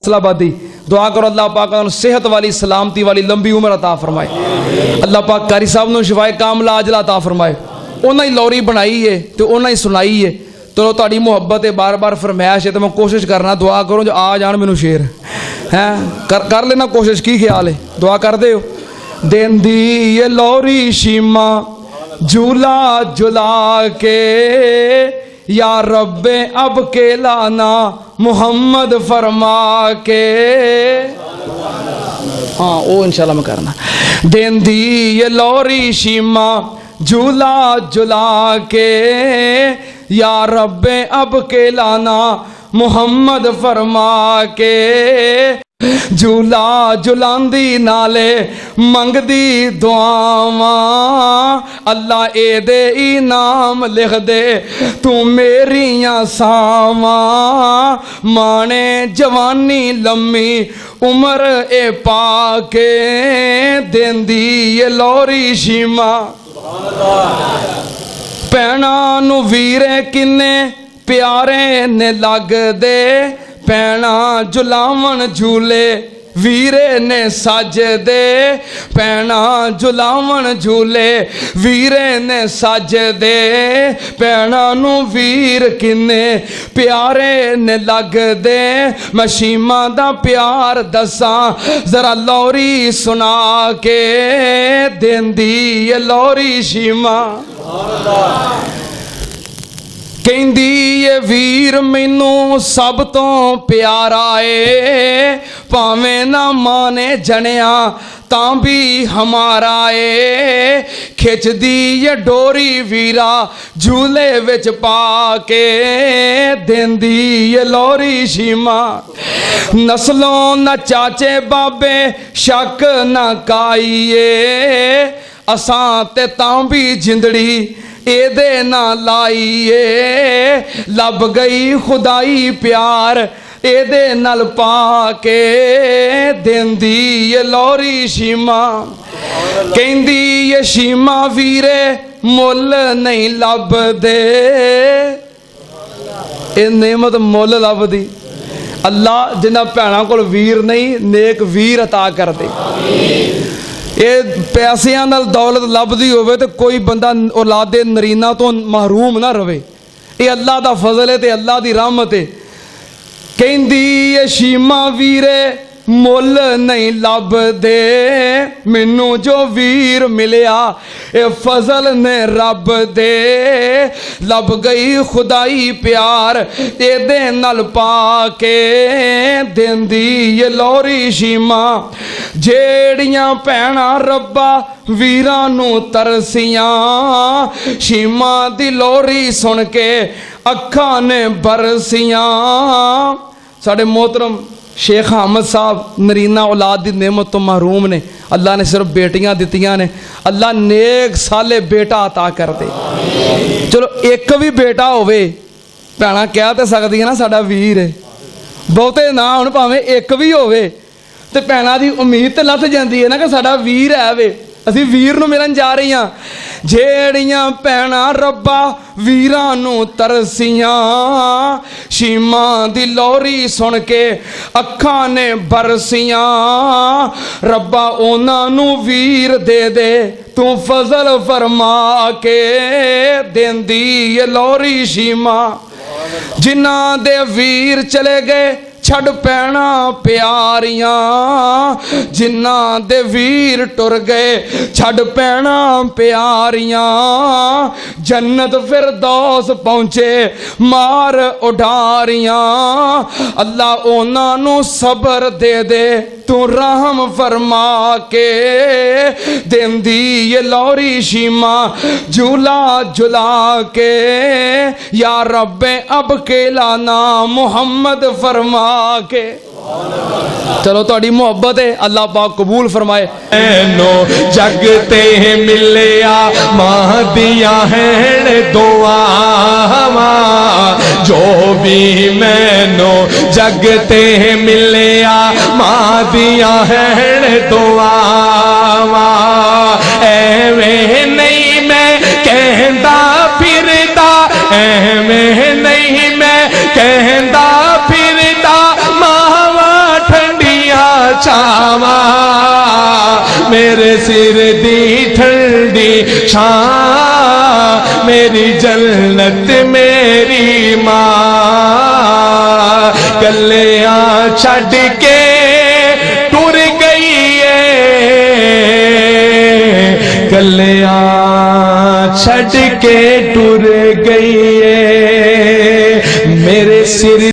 फैसलाबादी। दुआ करो अल्लाह पाक उन्हें सेहत वाली, सलामती वाली, लंबी उम्र अता फरमाए। अल्लाह पाक कारी साहब को शिफाए कामला आजला अता फरमाए। उन्हें ही लौरी बनाई है तो उन्हें ही सुनाई है। चलो तुहाडी मुहब्बत है, बार बार फरमाइश है, तो मैं कोशिश करना, दुआ करो जो आ जान मैनू शेर हैं कर लेना कोशिश। की ख्याल है, दुआ कर दे हो। दिन दी ये लौरी शीमा झूला झुला के, या रब्बे अब के लाना मुहम्मद फरमा के। हाँ वो इंशाल्लाह मैं करना। दिन दी ये लौरी शीमा झूला झुला के, या रब्बे अब के लाना मुहम्मद फरमा के। झूला झुलांदी नाले मंगदी दुआवां, अल्लाह ए दे इनाम लिख दे तू मेरियां सावां। माने जवानी लम्मी उमर ए पाके, देंदी ये लौरी शीमा। भैणा नू वीरे किन्ने प्यारे ने लगदे, भैणा झुलावन झूले वीरे ने सजदे। भैणा झुलावन झूले वीरे ने सजदे, भैणा नू वीर किन्ने प्यारे ने लगदे। मैं शीमा दा प्यार दसा जरा लौरी सुना के, देंदी ये लौरी शीमा। कहंदी ये वीर मैनू सब तो प्यारा है, भावें ना माने जनिया तां भी हमारा है। खिचदी ये डोरी वीरा झूले विच पाके, देंदी ये लौरी शीमा। नस्लों न चाचे बाबे शक न काईए, असां ते तां भी जिंदड़ी एदे ना लाईए। लब गई खुदाई प्यार एदे नल पाके, देंदी ये लौरी शीमा। कहंदी ये शीमा वीरे मुल नहीं लभदे, ये नेमत मुल लभदी। अल्लाह जिन्हां भैणां कोल वीर नहीं, नेक वीर अता कर दे। ये पैसियां नाल दौलत लभदी होवे तो कोई बंदा औलादे नरीना तो महरूम ना रवे। ये अल्लाह दा फजल है ते अल्लाह दी रहमत है। कहंदी ये शीमा वीरे मुल नहीं लभदे, मैनू जो वीर मिलिया ए फजल ने रब दे। लब गई खुदाई प्यार एदे नल पाके, देंदी ये लौरी शीमा। जेड़ियां भैणां रब्बा वीरां नू तरसियां, शीमा दी लौरी सुन के अखां ने बरसियां। साडे मोहतरम शेख अहमद साहब नरीना औलाद की नेमत तो महरूम ने। अल्लाह ने सिर्फ बेटियां दित्तियां ने। अल्लाह नेक साले बेटा अता कर दे। चलो एक भी बेटा होवे, भैणां कह तो सकदियां ना साडा वीर है। बहुते ना हुण भावें एक भी होवे ते भैणां दी उम्मीद ते लथ जांदी है ना कि साडा वीर है वे, असीं वीर नूं मिलन जा रही हां। जेड़ियां भैणां रब्बा वीरां नूं तरसियां, शीमा दी लौरी सुन के अखां ने बरसियां। रब्बा उन्हां नूं वीर दे दे तू फजल फरमा के, देंदी ये लौरी शीमा। जिन्हां दे वीर चले गए छड़ पैना प्यारियां, जिन्हां दे वीर टुर गए छड़ पैना प्यारियां। जन्नत फिरदौस पहुंचे मार उडारियां, अल्लाह उन्हां नू सबर दे दे तू रहम फरमा के, देंदी ये लौरी शीमा झूला झुला के। या रब्बे अब के लाना मुहम्मद फरमा के। चलो थोड़ी मोहब्बत है, अल्लाह पाक कबूल फरमाए। नो जगते मिलिया मां दिया है दुआवा, जो भी मैनो जगते मिलिया मां दिया है दुआवा। एवें नहीं मैं कहता फिरता, एवें नहीं मैं कहता फिरता, मावा सिर दी ठंडी छां मेरी जन्नत मेरी मां कलियां छड़ के टुर गई है कलियां छड़ के टुर गई है मेरे सिर